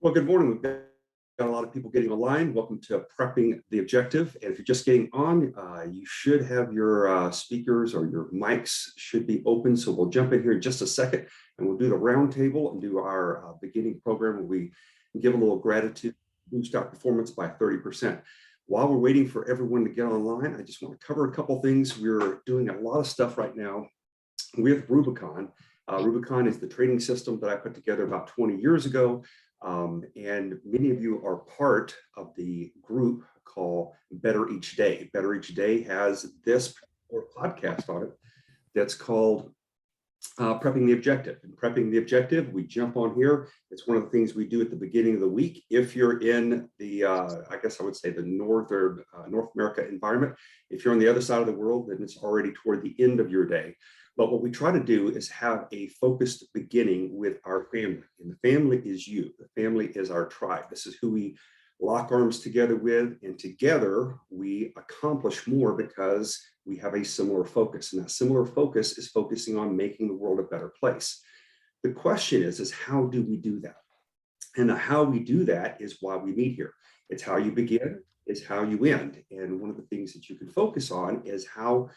Well, good morning. We've got a lot of people getting online. Welcome to Prepping the Objective. And if you're just getting on, you should have your speakers or your mics should be open. So we'll jump in here in just a second and we'll do the roundtable and do our beginning program where we give a little gratitude, boost our performance by 30%. While we're waiting for everyone to get online, I just want to cover a couple things. We're doing a lot of stuff right now with Rubicon. Rubicon is the training system that I put together about 20 years ago. And many of you are part of the group called Better Each Day. Better Each Day has this podcast on it that's called Prepping the Objective. And Prepping the Objective, we jump on here. It's one of the things we do at the beginning of the week. If you're in the, I guess I would say the North America environment, if you're on the other side of the world, then it's already toward the end of your day. But what we try to do is have a focused beginning with our family. And the family is you. The family is our tribe. This is who we lock arms together with. And together we accomplish more because we have a similar focus. And that similar focus is focusing on making the world a better place. The question is how do we do that? And how we do that is why we meet here. It's how you begin, it's how you end. And one of the things that you can focus on is how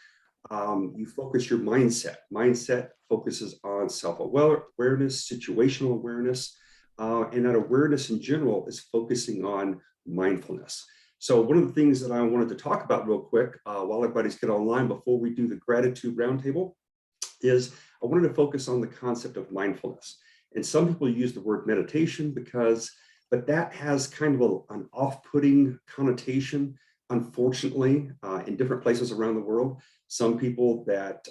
you focus your mindset. Mindset focuses on self-awareness, situational awareness, and that awareness in general is focusing on mindfulness. So one of the things that I wanted to talk about real quick while everybody's get online before we do the gratitude roundtable is I wanted to focus on the concept of mindfulness. And some people use the word meditation but that has kind of an off-putting connotation, unfortunately, in different places around the world. Some people that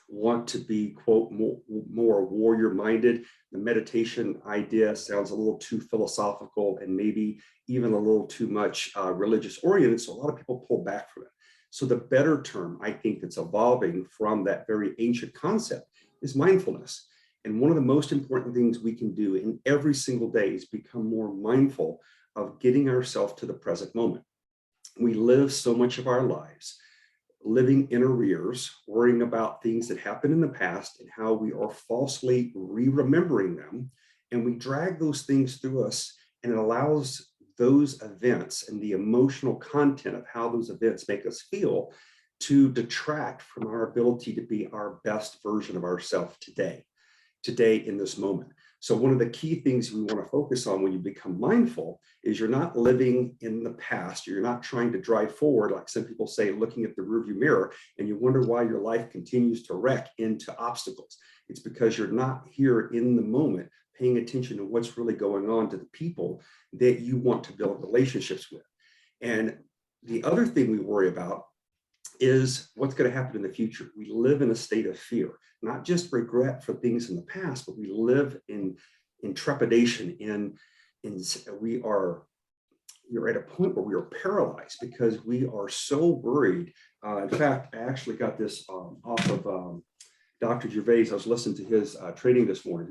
want to be, quote, more warrior-minded, the meditation idea sounds a little too philosophical and maybe even a little too much religious-oriented, so a lot of people pull back from it. So the better term, I think, that's evolving from that very ancient concept is mindfulness. And one of the most important things we can do in every single day is become more mindful of getting ourselves to the present moment. We live so much of our lives living in arrears, worrying about things that happened in the past and how we are falsely re-remembering them. And we drag those things through us, and it allows those events and the emotional content of how those events make us feel to detract from our ability to be our best version of ourselves today in this moment. So one of the key things we want to focus on when you become mindful is you're not living in the past. You're not trying to drive forward, like some people say, looking at the rearview mirror, and you wonder why your life continues to wreck into obstacles. It's because you're not here in the moment, paying attention to what's really going on to the people that you want to build relationships with. And the other thing we worry about is what's going to happen in the future. We live in a state of fear, not just regret for things in the past, but we live in trepidation. We're at a point where we are paralyzed because we are so worried. In fact, I actually got this off of Dr. Gervais. I was listening to his training this morning.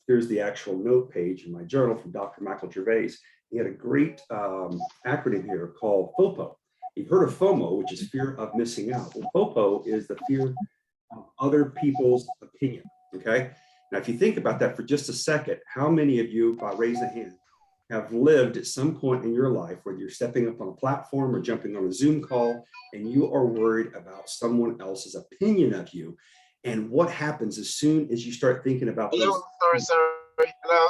Here's the actual note page in my journal from Dr. Michael Gervais. He had a great acronym here called FOPO. You've heard of FOMO, which is fear of missing out. Well, FOPO is the fear of other people's opinion, okay? Now, if you think about that for just a second, how many of you, by raising a hand, have lived at some point in your life, whether you're stepping up on a platform or jumping on a Zoom call, and you are worried about someone else's opinion of you? And what happens as soon as you start thinking about Hello, those? sorry. Hello?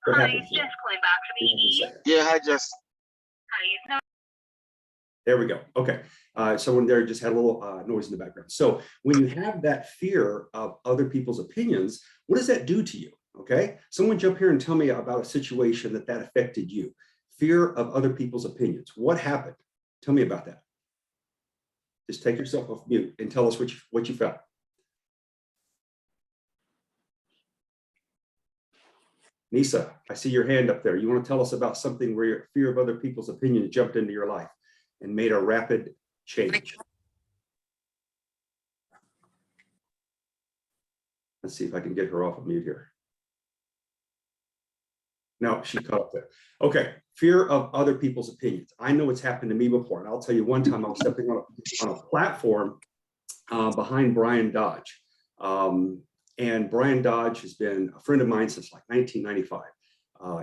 What happens? Just calling back from ED. Yeah, I just... There we go. Okay. Someone there just had a little noise in the background. So when you have that fear of other people's opinions, what does that do to you? Okay. Someone jump here and tell me about a situation that affected you. Fear of other people's opinions. What happened? Tell me about that. Just take yourself off mute and tell us what you felt. Nisa, I see your hand up there. You want to tell us about something where your fear of other people's opinions jumped into your life and made a rapid change? Let's see if I can get her off of mute here. No, she caught up there. Okay, fear of other people's opinions. I know it's happened to me before, and I'll tell you one time I was stepping on a platform behind Brian Dodge. And Brian Dodge has been a friend of mine since like 1995.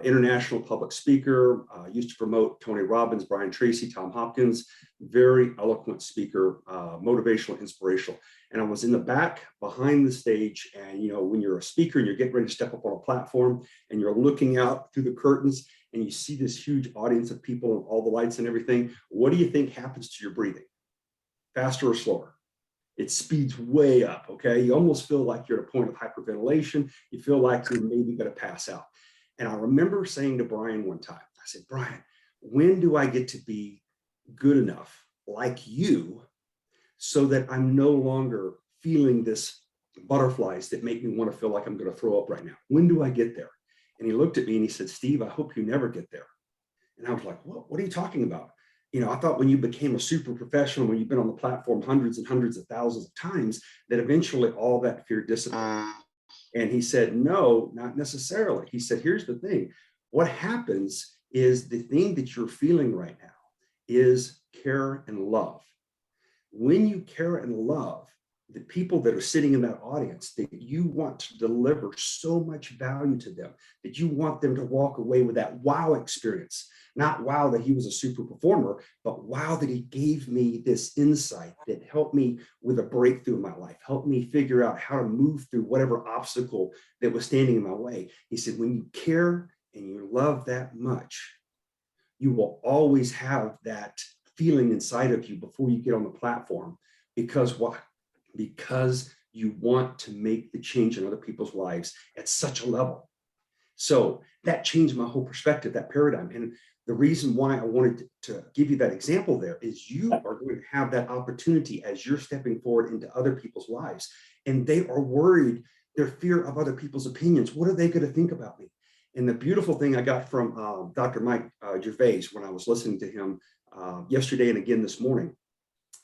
international public speaker, used to promote Tony Robbins, Brian Tracy, Tom Hopkins, very eloquent speaker, motivational, inspirational. And I was in the back behind the stage. And, you know, when you're a speaker and you're getting ready to step up on a platform and you're looking out through the curtains and you see this huge audience of people and all the lights and everything, what do you think happens to your breathing? Faster or slower? It speeds way up, okay? You almost feel like you're at a point of hyperventilation. You feel like you're maybe gonna pass out. And I remember saying to Brian one time, I said, Brian, when do I get to be good enough like you so that I'm no longer feeling this butterflies that make me want to feel like I'm going to throw up right now? When do I get there? And he looked at me and he said, Steve, I hope you never get there. And I was like, what are you talking about? You know, I thought when you became a super professional, when you've been on the platform hundreds and hundreds of thousands of times, that eventually all that fear dissipated. And he said, no, not necessarily. He said, here's the thing. What happens is the thing that you're feeling right now is care and love. When you care and love the people that are sitting in that audience, that you want to deliver so much value to them, that you want them to walk away with that wow experience. Not wow that he was a super performer, but wow that he gave me this insight that helped me with a breakthrough in my life, helped me figure out how to move through whatever obstacle that was standing in my way. He said, when you care and you love that much, you will always have that feeling inside of you before you get on the platform. Because why? Because you want to make the change in other people's lives at such a level. So that changed my whole perspective, that paradigm. And the reason why I wanted to give you that example there is you are going to have that opportunity as you're stepping forward into other people's lives. And they are worried, their fear of other people's opinions. What are they going to think about me? And the beautiful thing I got from Dr. Mike Gervais when I was listening to him yesterday and again this morning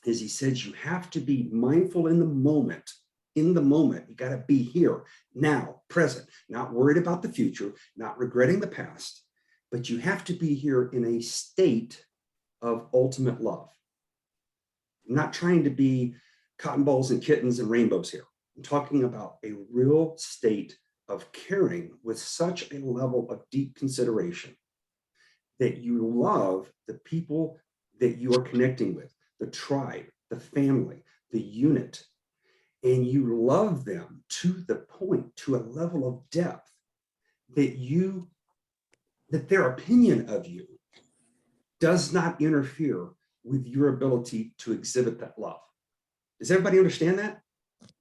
is he says you have to be mindful in the moment. In the moment, you got to be here, now, present, not worried about the future, not regretting the past, but you have to be here in a state of ultimate love. I'm not trying to be cotton balls and kittens and rainbows here. I'm talking about a real state of caring with such a level of deep consideration that you love the people that you are connecting with, the tribe, the family, the unit, and you love them to the point, to a level of depth that their opinion of you does not interfere with your ability to exhibit that love. Does everybody understand that?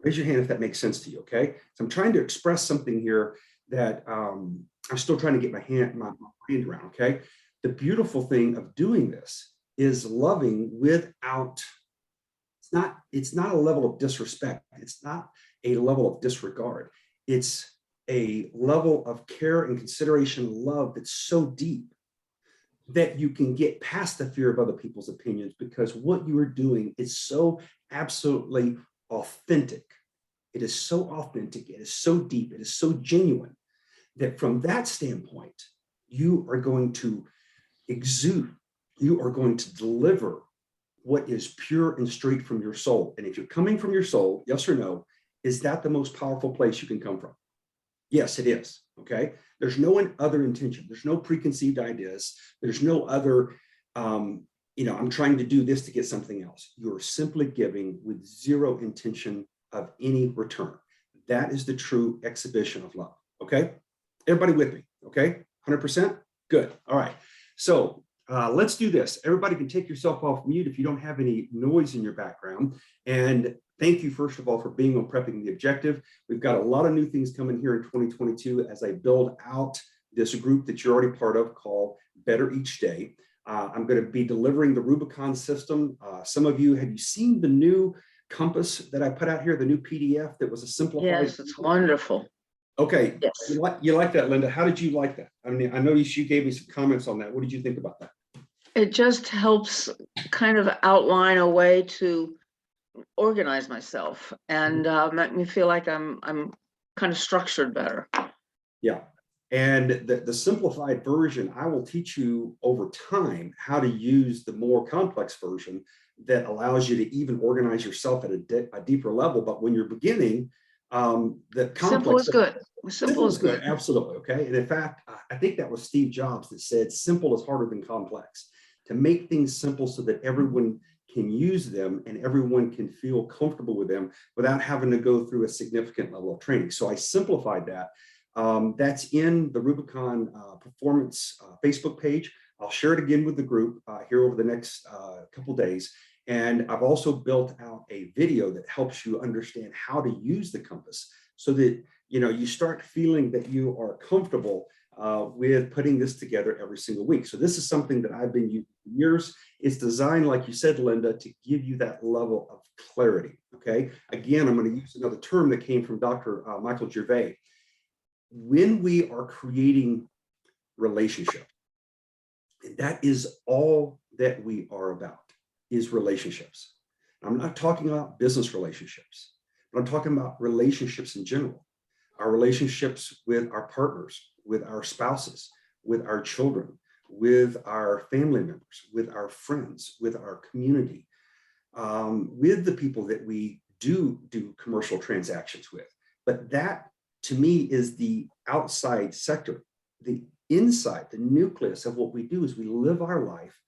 Raise your hand if that makes sense to you, okay? So I'm trying to express something here that I'm still trying to get my mind around, okay? The beautiful thing of doing this is loving without, it's not a level of disrespect. It's not a level of disregard. It's a level of care and consideration and love that's so deep that you can get past the fear of other people's opinions, because what you are doing is so absolutely authentic. It is so authentic. It is so deep. It is so genuine that from that standpoint, you are going to exude, you are going to deliver what is pure and straight from your soul. And if you're coming from your soul, yes or no, is that the most powerful place you can come from? Yes, it is. Okay. There's no other intention. There's no preconceived ideas. There's no other, I'm trying to do this to get something else. You're simply giving with zero intention of any return. That is the true exhibition of love. Okay. Everybody with me? Okay. 100%? Good. All right. So let's do this. Everybody can take yourself off mute if you don't have any noise in your background. And thank you, first of all, for being on Prepping the Objective. We've got a lot of new things coming here in 2022 as I build out this group that you're already part of called Better Each Day. I'm going to be delivering the Rubicon system. Some of you, have you seen the new compass that I put out here, the new PDF that was a simplified? Yes, it's wonderful. Okay. Yes. You like that, Linda? How did you like that? I mean, I know you gave me some comments on that. What did you think about that? It just helps kind of outline a way to organize myself and make me feel like I'm kind of structured better. Yeah. And the simplified version, I will teach you over time how to use the more complex version that allows you to even organize yourself at a deeper level. But when you're beginning, the complex— Simple is good. Simple is good, absolutely. Okay. And in fact, I think that was Steve Jobs that said, simple is harder than complex. To make things simple so that everyone can use them and everyone can feel comfortable with them without having to go through a significant level of training. So I simplified that. That's in the Rubicon Performance Facebook page. I'll share it again with the group here over the next couple of days. And I've also built out a video that helps you understand how to use the compass so that you start feeling that you are comfortable with putting this together every single week. So this is something that I've been using for years. It's designed, like you said, Linda, to give you that level of clarity. Okay. Again, I'm going to use another term that came from Dr. Michael Gervais. When we are creating relationships, and that is all that we are about, is relationships. I'm not talking about business relationships, but I'm talking about relationships in general. Our relationships with our partners, with our spouses, with our children, with our family members, with our friends, with our community, with the people that we do commercial transactions with. But that, to me, is the outside sector. The inside, the nucleus of what we do is we live our life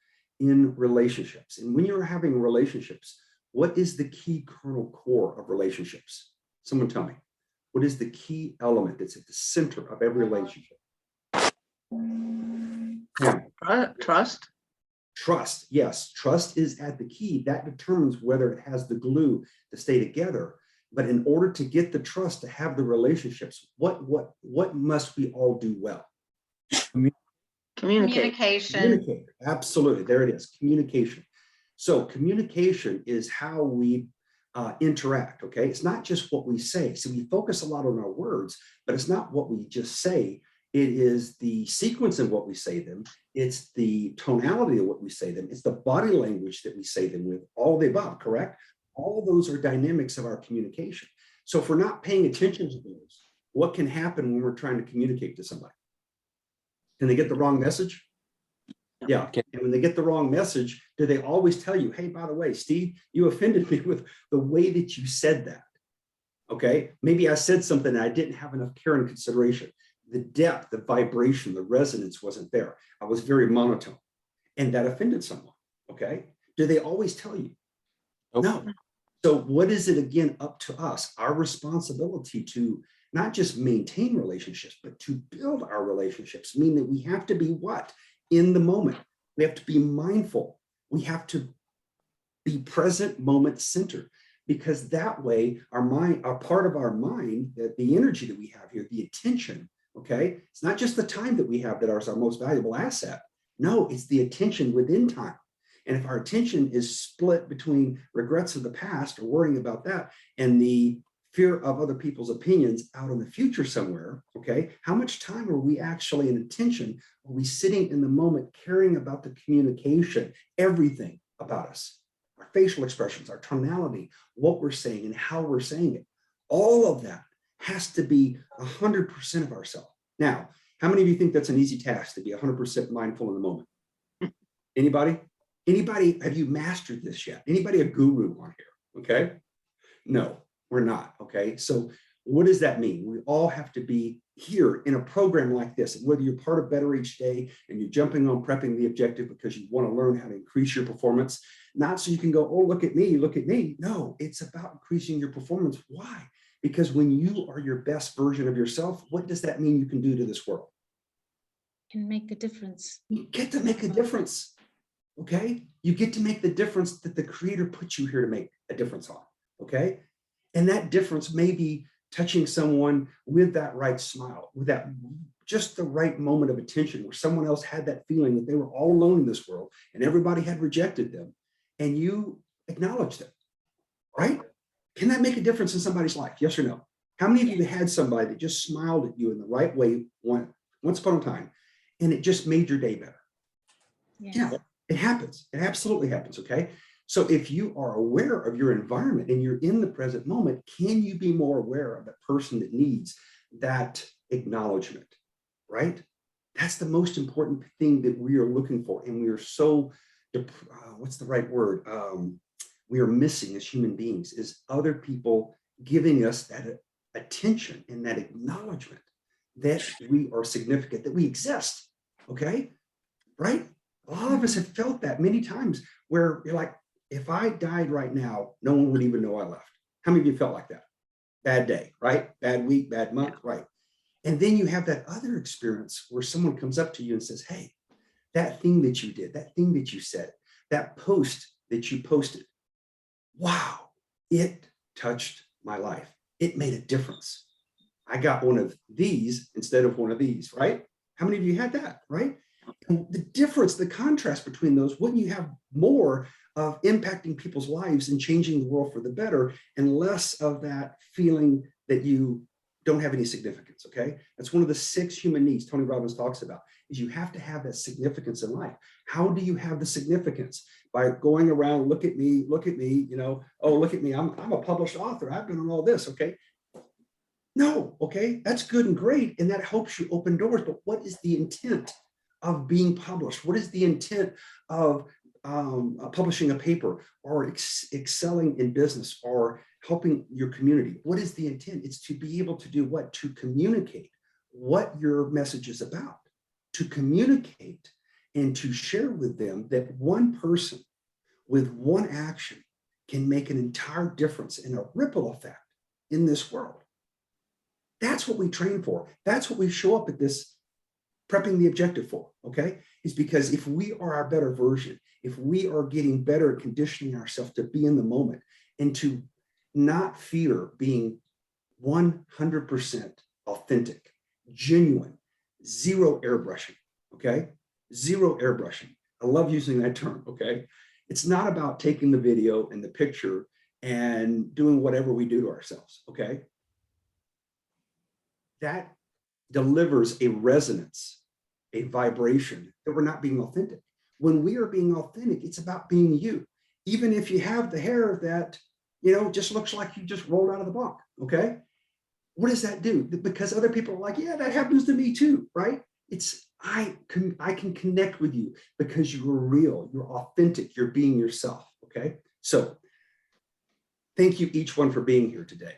in relationships. And when you're having relationships, what is the key kernel core of relationships? Someone tell me. What is the key element that's at the center of every relationship? Trust. Trust, yes. Trust is at the key. That determines whether it has the glue to stay together. But in order to get the trust to have the relationships, what must we all do well? Communicate. Communicate. Absolutely. There it is. Communication. So communication is how we interact. Okay. It's not just what we say. So we focus a lot on our words, but it's not what we just say. It is the sequence of what we say them. It's the tonality of what we say them. It's the body language that we say them with, all the above, correct? All those are dynamics of our communication. So if we're not paying attention to those, what can happen when we're trying to communicate to somebody? Can they get the wrong message? Yeah. Okay. And when they get the wrong message, do they always tell you, hey, by the way, Steve, you offended me with the way that you said that? Okay. Maybe I said something and I didn't have enough care and consideration. The depth, the vibration, the resonance wasn't there. I was very monotone and that offended someone. Okay. Do they always tell you? Nope. No. So what is it again up to us? Our responsibility to not just maintain relationships, but to build our relationships, mean that we have to be what? In the moment. We have to be mindful. We have to be present, moment centered, because that way our mind, our part of our mind, the energy that we have here, the attention, okay? It's not just the time that we have that is our most valuable asset. No, it's the attention within time. And if our attention is split between regrets of the past or worrying about that and the fear of other people's opinions out in the future somewhere, okay, how much time are we actually in attention? Are we sitting in the moment caring about the communication, everything about us, our facial expressions, our tonality, what we're saying and how we're saying it? All of that has to be 100% of ourselves. Now, how many of you think that's an easy task to be 100% mindful in the moment? Anybody? Anybody, have you mastered this yet? Anybody a guru on here? Okay. No, we're not. Okay. So what does that mean? We all have to be here in a program like this. And whether you're part of Better Each Day and you're jumping on prepping the objective because you want to learn how to increase your performance, not so you can go, oh, look at me, look at me. No, it's about increasing your performance. Why? Because when you are your best version of yourself, what does that mean you can do to this world? Can make a difference. You get to make a difference. Okay, you get to make the difference that the creator put you here to make a difference on. Okay, and that difference may be touching someone with that right smile, with that just the right moment of attention where someone else had that feeling that they were all alone in this world and everybody had rejected them and you acknowledged it, right? Can that make a difference in somebody's life? Yes or no? How many of you had somebody that just smiled at you in the right way once upon a time and it just made your day better? Yeah. It happens. It absolutely happens. Okay. So if you are aware of your environment and you're in the present moment, can you be more aware of that person that needs that acknowledgement, right? That's the most important thing that we are looking for. And we are so, what's the right word? We are missing as human beings is other people giving us that attention and that acknowledgement that we are significant, that we exist, okay? Right? A lot of us have felt that many times where you're like, if I died right now, no one would even know I left. How many of you felt like that? Bad day, right? Bad week, bad month, right? And then you have that other experience where someone comes up to you and says, hey, that thing that you did, that thing that you said, that post that you posted, wow, it touched my life. It made a difference. I got one of these instead of one of these, right? How many of you had that, right? And the difference, the contrast between those, wouldn't you have more of impacting people's lives and changing the world for the better and less of that feeling that you don't have any significance, okay? That's one of the 6 human needs Tony Robbins talks about, is you have to have that significance in life. How do you have the significance? By going around, look at me, you know, oh, look at me, I'm a published author, I've done all this, okay? No, okay, that's good and great, and that helps you open doors, but what is the intent of being published? What is the intent of publishing a paper or excelling in business or helping your community? What is the intent? It's to be able to do what? To communicate what your message is about, to communicate and to share with them that one person with one action can make an entire difference and a ripple effect in this world. That's what we train for. That's what we show up at this prepping the objective for, okay? Is because if we are our better version, if we are getting better at conditioning ourselves to be in the moment and to not fear being 100% authentic, genuine, zero airbrushing, okay? Zero airbrushing. I love using that term, okay? It's not about taking the video and the picture and doing whatever we do to ourselves, okay? That delivers a resonance, a vibration that we're not being authentic. When we are being authentic, it's about being you. Even if you have the hair that, you know, just looks like you just rolled out of the bunk, okay? What does that do? Because other people are like, yeah, that happens to me too, right? It's, I can connect with you because you are real, you're authentic, you're being yourself, okay? So thank you each one for being here today.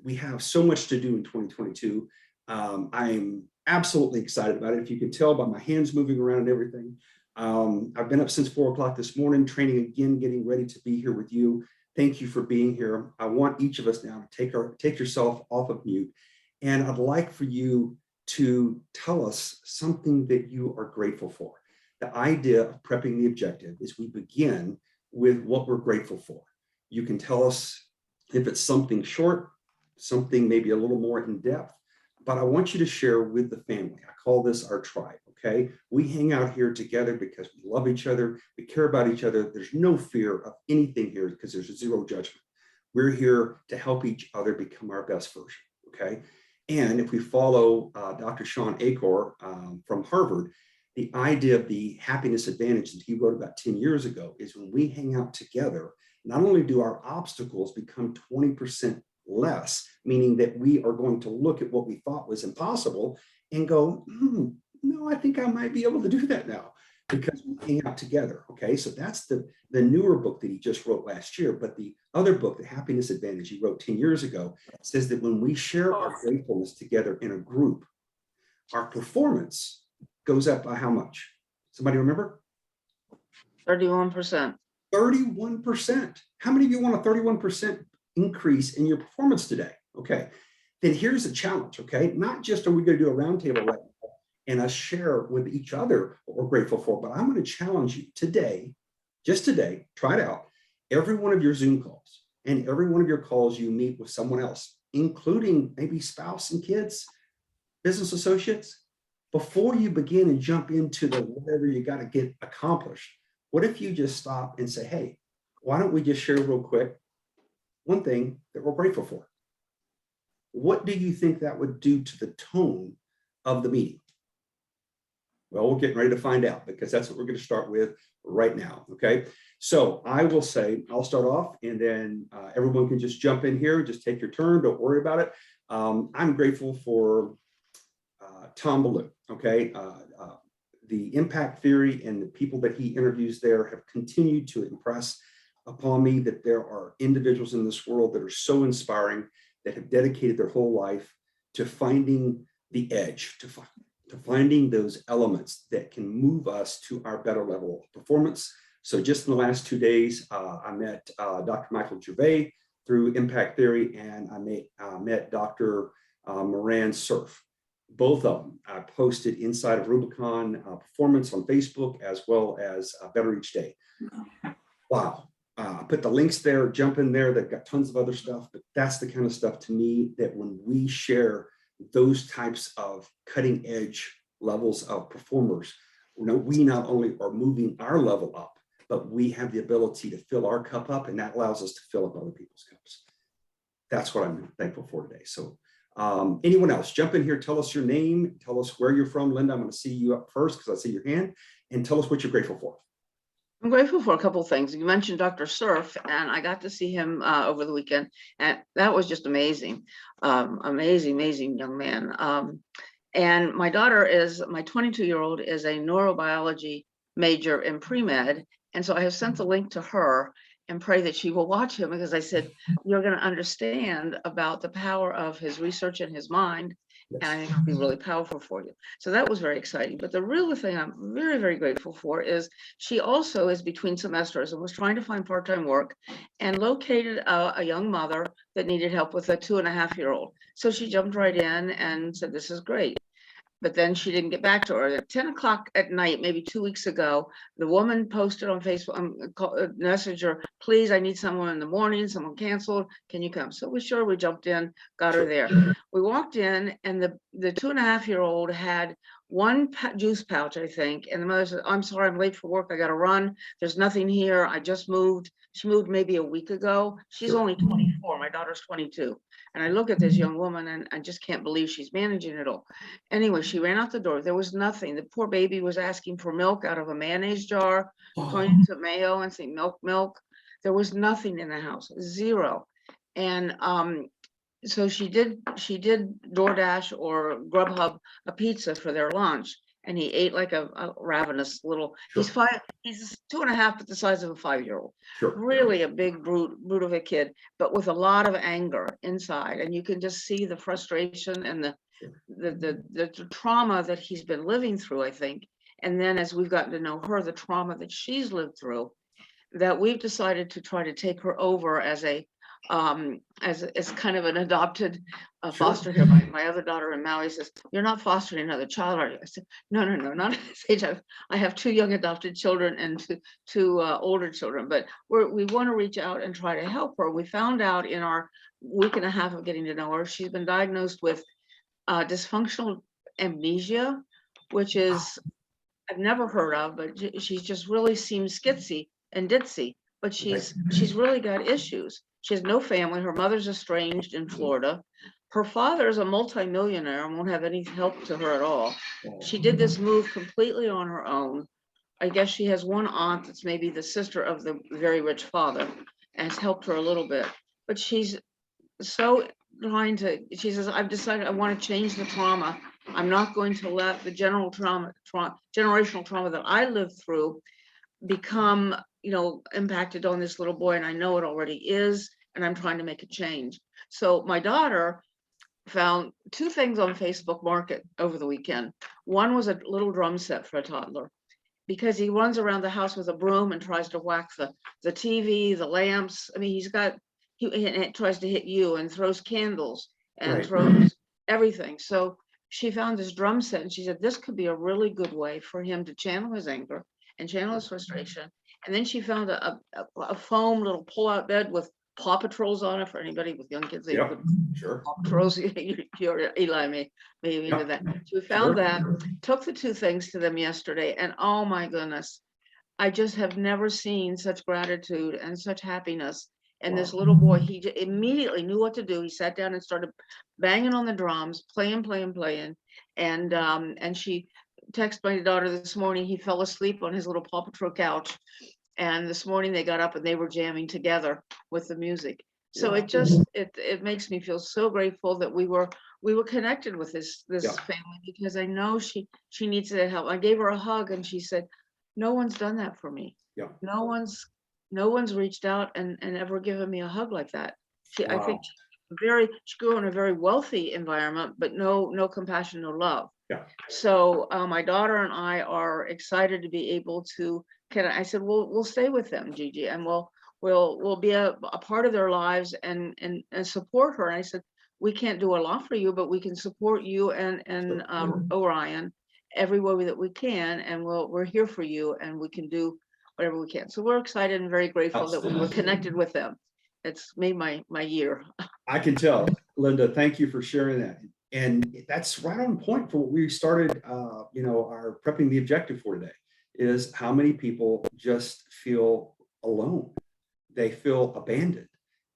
We have so much to do in 2022. I'm absolutely excited about it. If you can tell by my hands moving around and everything. I've been up since 4 o'clock this morning, training again, getting ready to be here with you. Thank you for being here. I want each of us now to take yourself off of mute. And I'd like for you to tell us something that you are grateful for. The idea of prepping the objective is we begin with what we're grateful for. You can tell us if it's something short, something maybe a little more in depth, but I want you to share with the family. I call this our tribe, okay? We hang out here together because we love each other, we care about each other. There's no fear of anything here because there's zero judgment. We're here to help each other become our best version, okay? And if we follow Dr. Sean Achor from Harvard, the idea of the happiness advantage that he wrote about 10 years ago is when we hang out together, not only do our obstacles become 20% less, meaning that we are going to look at what we thought was impossible and go, no, I think I might be able to do that now because we hang out together, okay? So that's the newer book that he just wrote last year, but the other book, The Happiness Advantage, he wrote 10 years ago, says that when we share our gratefulness together in a group, our performance goes up by how much? Somebody remember? 31%. 31%. How many of you want a 31% increase in your performance today? Okay, then here's a challenge, okay? Not just are we going to do a roundtable right now and us share with each other what we're grateful for, but I'm going to challenge you today, just today, try it out. Every one of your Zoom calls and every one of your calls you meet with someone else, including maybe spouse and kids, business associates, before you begin and jump into the whatever you got to get accomplished, what if you just stop and say, hey, why don't we just share real quick one thing that we're grateful for? What do you think that would do to the tone of the meeting? Well, we're getting ready to find out because that's what we're going to start with right now, okay? So I will say, I'll start off and then everyone can just jump in here, just take your turn, don't worry about it. I'm grateful for Tom Bilyea, okay? The impact theory and the people that he interviews there have continued to impress upon me that there are individuals in this world that are so inspiring, that have dedicated their whole life to finding the edge, to finding those elements that can move us to our better level of performance. So just in the last 2 days, I met Dr. Michael Gervais through Impact Theory, and I met Dr. Moran Cerf. Both of them I posted inside of Rubicon Performance on Facebook, as well as Better Each Day. Wow. I put the links there, jump in there. They've got tons of other stuff, but that's the kind of stuff to me that when we share those types of cutting edge levels of performers, we not only are moving our level up, but we have the ability to fill our cup up, and that allows us to fill up other people's cups. That's what I'm thankful for today. So anyone else, jump in here, tell us your name, tell us where you're from. Linda, I'm going to see you up first because I see your hand, and tell us what you're grateful for. I'm grateful for a couple of things. You mentioned Dr. Cerf, and I got to see him over the weekend, and that was just amazing. Amazing young man. And my daughter my 22-year-old is a neurobiology major in pre-med. And so I have sent the link to her and pray that she will watch him, because I said, you're going to understand about the power of his research and his mind. And I think it'll be really powerful for you. So that was very exciting. But the real thing I'm very, very grateful for is she also is between semesters and was trying to find part-time work, and located a young mother that needed help with a 2.5-year-old. So she jumped right in and said, this is great. But then she didn't get back to her. At 10 o'clock at night, maybe 2 weeks ago, the woman posted on Facebook, messaged her, please, I need someone in the morning, someone canceled, can you come? So we jumped in, got her there. We walked in, and the 2.5-year-old had one juice pouch, I think. And the mother said, I'm sorry, I'm late for work, I gotta run. There's nothing here, I just moved. She moved maybe a week ago. She's only 24, my daughter's 22. And I look at this young woman and I just can't believe she's managing it all. Anyway, she ran out the door. There was nothing. The poor baby was asking for milk out of a mayonnaise jar, pointing to mayo and saying, milk. There was nothing in the house, zero. And so she did DoorDash or Grubhub a pizza for their lunch. And he ate like a ravenous little, he's 2.5, but the size of a 5-year-old. Really a big brute of a kid, but with a lot of anger inside. And you can just see the frustration and the trauma that he's been living through, I think. And then as we've gotten to know her, the trauma that she's lived through, that we've decided to try to take her over as kind of an adopted foster here. My other daughter in Maui says, you're not fostering another child, are you? I said, no, not at this age. I have 2 young adopted children and two older children, but we want to reach out and try to help her. We found out in our week and a half of getting to know her, she's been diagnosed with dysfunctional amnesia, which is, I've never heard of, but she just really seems skitsy and ditzy, but she's really got issues. She has no family. Her mother's estranged in Florida. Her father is a multimillionaire and won't have any help to her at all. She did this move completely on her own. I guess she has one aunt that's maybe the sister of the very rich father and has helped her a little bit. But she's so she says, I've decided I want to change the trauma. I'm not going to let the generational trauma that I lived through become impacted on this little boy, and I know it already is, and I'm trying to make a change. So my daughter found 2 things on Facebook Market over the weekend. One was a little drum set for a toddler, because he runs around the house with a broom and tries to whack the TV, the lamps. I mean, he tries to hit you and throws candles and throws everything. So she found this drum set, and she said, this could be a really good way for him to channel his anger and channel his frustration. And then she found a foam little pull-out bed with Paw Patrols on it for anybody with young kids. Paw Patrols, Eli may be into that. So we found that, took the 2 things to them yesterday, and oh my goodness, I just have never seen such gratitude and such happiness. And this little boy, he immediately knew what to do. He sat down and started banging on the drums, playing. And she texted my daughter this morning, he fell asleep on his little Paw Patrol couch. And this morning they got up and they were jamming together with the music. So it makes me feel so grateful that we were connected with this family, because I know she needs that help. I gave her a hug and she said, no one's done that for me. No one's reached out and ever given me a hug like that. I think she grew in a very wealthy environment, but no compassion, no love. Yeah. So my daughter and I are excited to be able to, I said, we'll stay with them, Gigi, and we'll be a part of their lives and support her. And I said, we can't do a lot for you, but we can support you and Orion every way that we can, and we're here for you, and we can do whatever we can. So we're excited and very grateful that we were connected with them. It's made my year. I can tell, Linda. Thank you for sharing that. And that's right on point for what we started, our prepping the objective for today, is how many people just feel alone. They feel abandoned.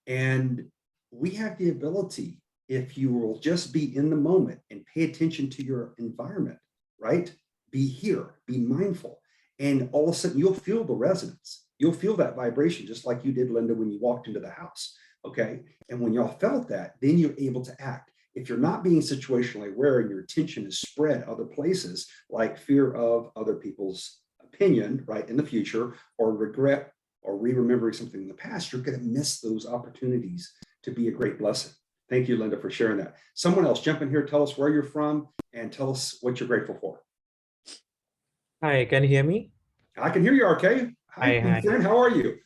And we have the ability, if you will just be in the moment and pay attention to your environment, right? Be here, be mindful. And all of a sudden you'll feel the resonance. You'll feel that vibration, just like you did, Linda, when you walked into the house, okay? And when y'all felt that, then you're able to act. If you're not being situationally aware and your attention is spread other places, like fear of other people's opinion, right, in the future, or regret, or re-remembering something in the past, you're going to miss those opportunities to be a great blessing. Thank you, Linda, for sharing that. Someone else, jump in here, tell us where you're from, and tell us what you're grateful for. Hi, can you hear me? I can hear you, RK. Hi, my friend. How are you?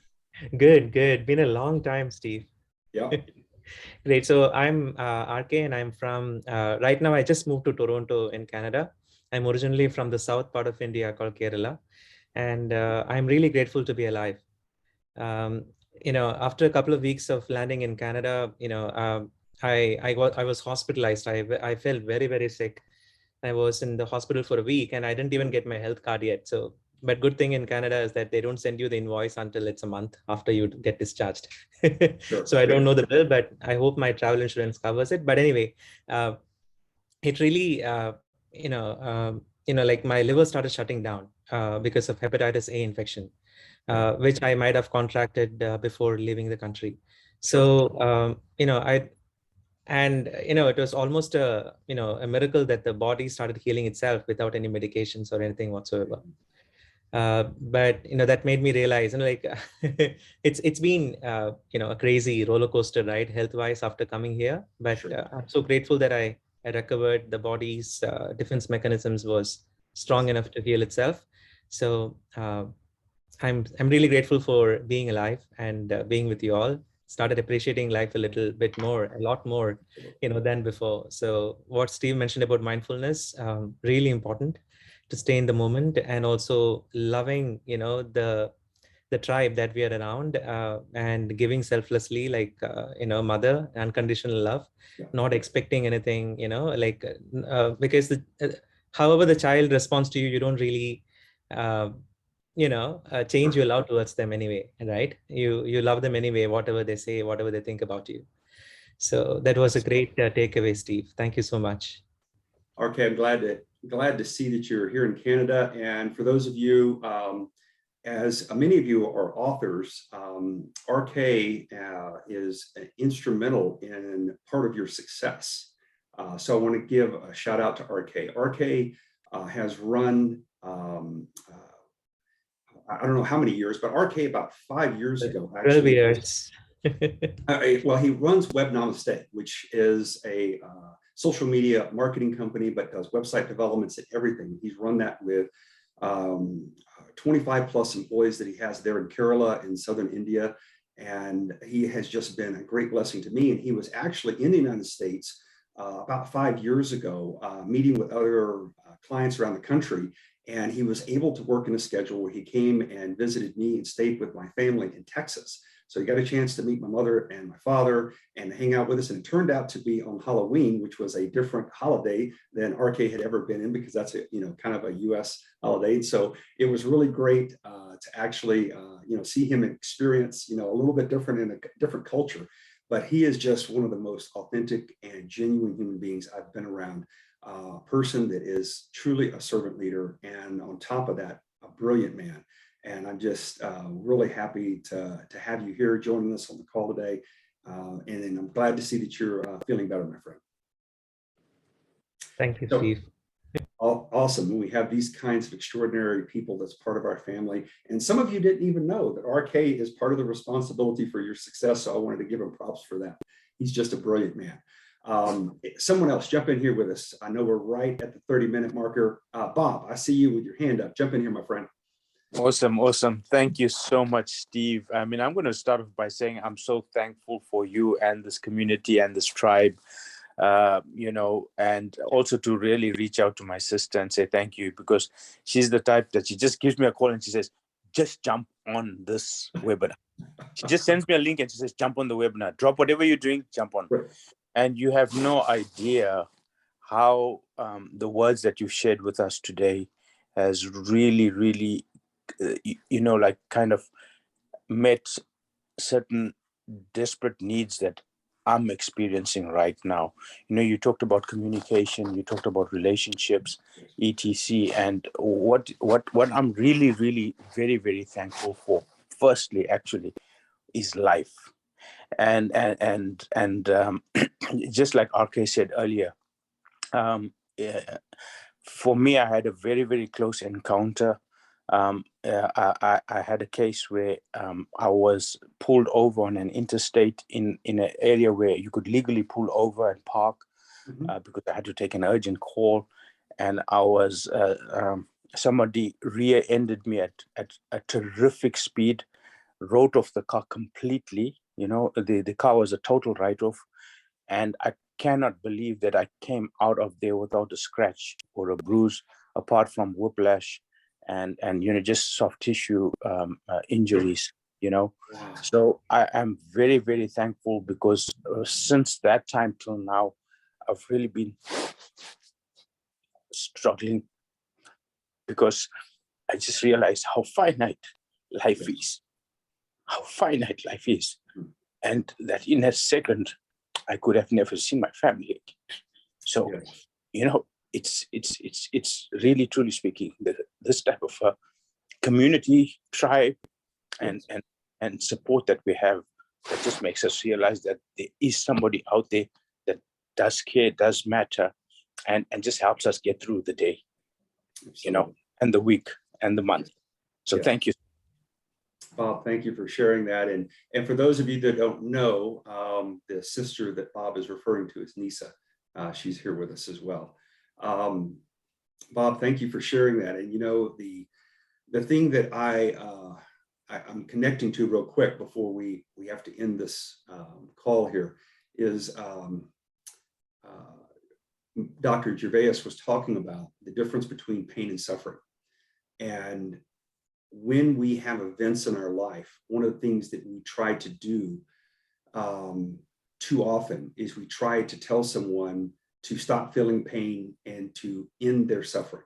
Good. Been a long time, Steve. Yeah. Great. So I'm RK, and I'm from, right now I just moved to Toronto in Canada. I'm originally from the south part of India called Kerala, and I'm really grateful to be alive. After a couple of weeks of landing in Canada, I was hospitalized. I felt very, very sick. I was in the hospital for a week, and I didn't even get my health card yet. So, but good thing in Canada is that they don't send you the invoice until it's a month after you get discharged. Sure. So I don't know the bill, but I hope my travel insurance covers it. But anyway, it really, like my liver started shutting down because of hepatitis A infection, which I might have contracted before leaving the country. So, it was almost a miracle that the body started healing itself without any medications or anything whatsoever. But that made me realize, it's been a crazy roller coaster ride health-wise after coming here. But Sure. I'm so grateful that I recovered. The body's defense mechanisms was strong enough to heal itself. So I'm really grateful for being alive and being with you all. Started appreciating life a lot more, than before. So what Steve mentioned about mindfulness, really important to stay in the moment, and also loving, the tribe that we are around, and giving selflessly, like, mother, unconditional love, not expecting anything, because however the child responds to you, you don't really, change your love towards them anyway, right? You love them anyway, whatever they say, whatever they think about you. So that was a great takeaway, Steve. Thank you so much. RK, I'm glad to see that you're here in Canada. And for those of you, as many of you are authors, RK is instrumental in part of your success. So I want to give a shout out to RK. RK has run, I don't know how many years, but RK about 5 years ago, actually. 12 years. Well, he runs Web Namaste, which is a social media marketing company, but does website developments and everything. He's run that with 25 plus employees that he has there in Kerala in southern India. And he has just been a great blessing to me. And he was actually in the United States about 5 years ago, meeting with other clients around the country. And he was able to work in a schedule where he came and visited me and stayed with my family in Texas. So he got a chance to meet my mother and my father and hang out with us. And it turned out to be on Halloween, which was a different holiday than RK had ever been in, because that's a, kind of a US holiday. And so it was really great to actually, see him experience, a little bit different in a different culture. But he is just one of the most authentic and genuine human beings I've been around. A person that is truly a servant leader, and on top of that, a brilliant man. And I'm just really happy to have you here joining us on the call today. And I'm glad to see that you're feeling better, my friend. Thank you, Steve. Awesome. We have these kinds of extraordinary people that's part of our family. And some of you didn't even know that RK is part of the responsibility for your success. So I wanted to give him props for that. He's just a brilliant man. Someone else jump in here with us. I know we're right at the 30-minute marker. Bob, I see you with your hand up. Jump in here, my friend. Awesome. Thank you so much, Steve. I mean, I'm going to start off by saying I'm so thankful for you and this community and this tribe, and also to really reach out to my sister and say thank you, because she's the type that she just gives me a call and she says, just jump on this webinar. She just sends me a link and she says, jump on the webinar, drop whatever you're doing, jump on. Right. And you have no idea how the words that you've shared with us today has really, kind of met certain desperate needs that I'm experiencing right now. You talked about communication, you talked about relationships, etc. And what I'm really very, very thankful for, firstly, actually, is life. And just like RK said earlier, for me, I had a very, very close encounter. I had a case where I was pulled over on an interstate in an area where you could legally pull over and park, because I had to take an urgent call, and I was somebody rear-ended me at a terrific speed, wrote off the car completely. The car was a total write-off, and I cannot believe that I came out of there without a scratch or a bruise, apart from whiplash and just soft tissue injuries. Wow. So I am very, very thankful, because since that time till now, I've really been struggling, because I just realized how finite life is, and that in a second I could have never seen my family again. So, it's really, truly speaking, this type of community, tribe, and support that we have, that just makes us realize that there is somebody out there that does care, does matter, and just helps us get through the day, and the week and the month. So Thank you. Bob, thank you for sharing that. And for those of you that don't know, the sister that Bob is referring to is Nisa. She's here with us as well. Bob, thank you for sharing that. And the thing that I'm connecting to real quick before we have to end this call here is Dr. Gervais was talking about the difference between pain and suffering. And when we have events in our life, one of the things that we try to do too often is we try to tell someone to stop feeling pain and to end their suffering.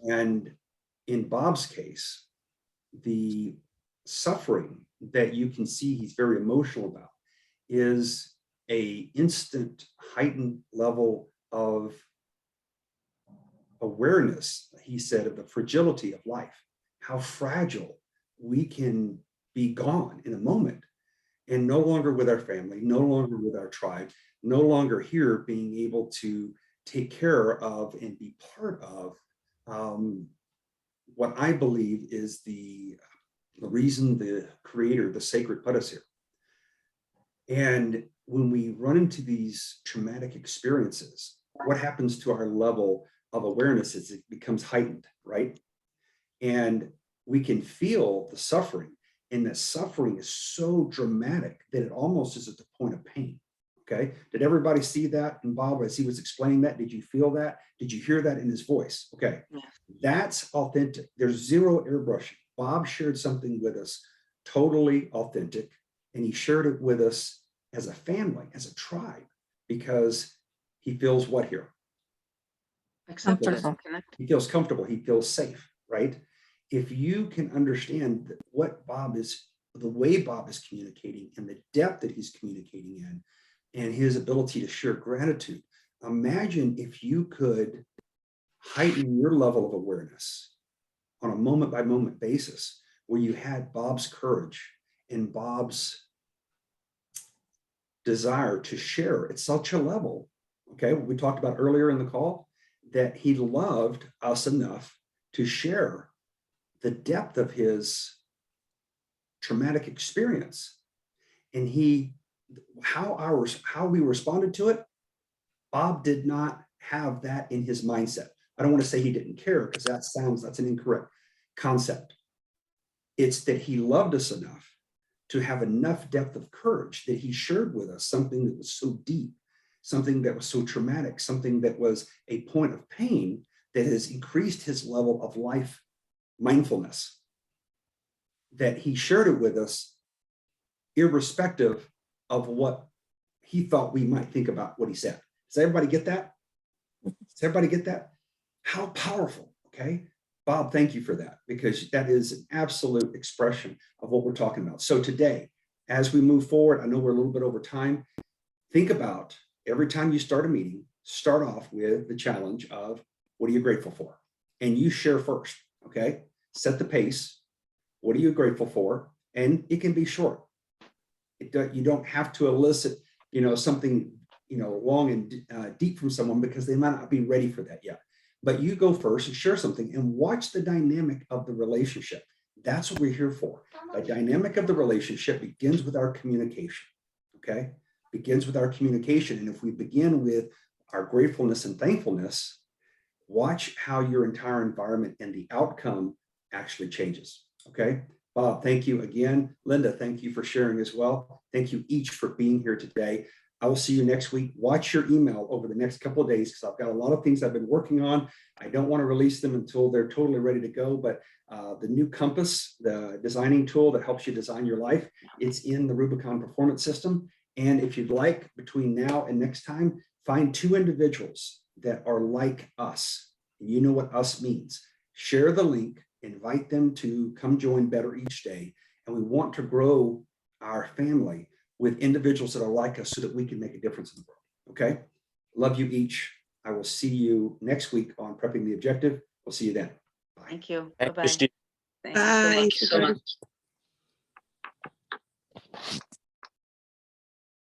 And in Bob's case, the suffering that you can see he's very emotional about is an instant heightened level of awareness, he said, of the fragility of life, how fragile we can be gone in a moment, and no longer with our family, no longer with our tribe, no longer here being able to take care of and be part of what I believe is the reason the Creator, the sacred, put us here. And when we run into these traumatic experiences, what happens to our level of awareness is it becomes heightened, right? And we can feel the suffering, and the suffering is so dramatic that it almost is at the point of pain. Okay, did everybody see that? And Bob, as he was explaining that, did you feel that? Did you hear that in his voice? Okay, that's authentic. There's zero airbrushing. Bob shared something with us totally authentic, and he shared it with us as a family, as a tribe, because he feels what here? Accepted. He feels comfortable. He feels safe, right? If you can understand what Bob is, the way Bob is communicating and the depth that he's communicating in, and his ability to share gratitude, imagine if you could heighten your level of awareness on a moment by moment basis, where you had Bob's courage and Bob's desire to share at such a level, okay, we talked about earlier in the call, that he loved us enough to share the depth of his traumatic experience. And he how we responded to it, Bob did not have that in his mindset. I don't want to say he didn't care, because that's an incorrect concept. It's that he loved us enough to have enough depth of courage that he shared with us something that was so deep, something that was so traumatic, something that was a point of pain that has increased his level of life mindfulness, that he shared it with us irrespective of what he thought we might think about what he said. Does everybody get that? Does everybody get that? How powerful, okay? Bob, thank you for that, because that is an absolute expression of what we're talking about. So today, as we move forward, I know we're a little bit over time, think about every time you start a meeting, start off with the challenge of, what are you grateful for? And you share first, okay? Set the pace. What are you grateful for? And it can be short. You don't have to elicit, something, long and deep from someone, because they might not be ready for that yet. But you go first and share something and watch the dynamic of the relationship. That's what we're here for. The dynamic of the relationship begins with our communication, okay? Begins with our communication. And if we begin with our gratefulness and thankfulness, watch how your entire environment and the outcome actually changes, okay? Bob, thank you again. Linda, thank you for sharing as well. Thank you each for being here today. I will see you next week. Watch your email over the next couple of days, because I've got a lot of things I've been working on. I don't want to release them until they're totally ready to go, but the new compass, the designing tool that helps you design your life, it's in the Rubicon Performance System. And if you'd like, between now and next time, find 2 individuals that are like us. You know what us means. Share the link, invite them to come join Better Each Day. And we want to grow our family with individuals that are like us, so that we can make a difference in the world. Okay. Love you each. I will see you next week on Prepping the Objective. We'll see you then. Bye. Thank you. Thank you, Bye-bye. Steve. Thank you so much. Thank you so much.